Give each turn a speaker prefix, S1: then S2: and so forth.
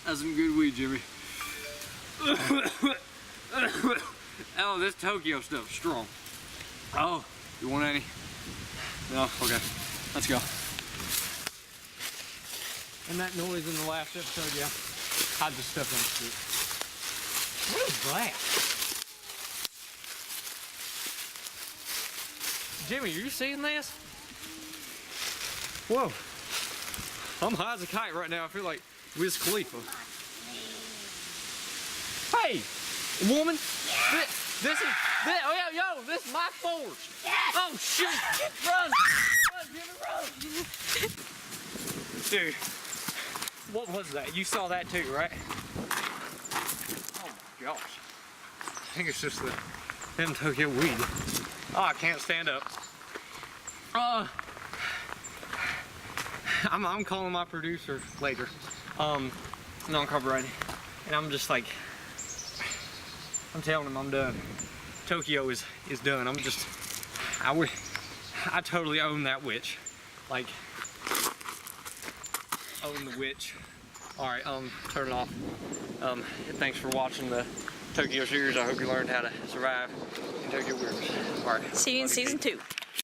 S1: That's some good weed, Jimmy. Oh, this Tokyo stuff's strong. Oh, you want any? No? Okay. Let's go. And that noise in the last episode, yeah. Hide the stuff on the street. What is that? Jimmy, are you seeing this? Whoa. I'm high as a kite right now. I feel like Wiz Khalifa. Hey, woman. This is, this is my force. Oh, shoot. Run. Run, Jimmy, run. Dude, what was that? You saw that too, right? Oh my gosh. I think it's just the damn Tokyo weed. Oh, I can't stand up. I'm calling my producer later. Non-copyrighted. And I'm just like, I'm telling him I'm done. Tokyo is done. I totally own that witch. Like, own the witch. Alright, turn it off. Thanks for watching the Tokyo series. I hope you learned how to survive in Tokyo Wilderness. Alright.
S2: See you in season 2.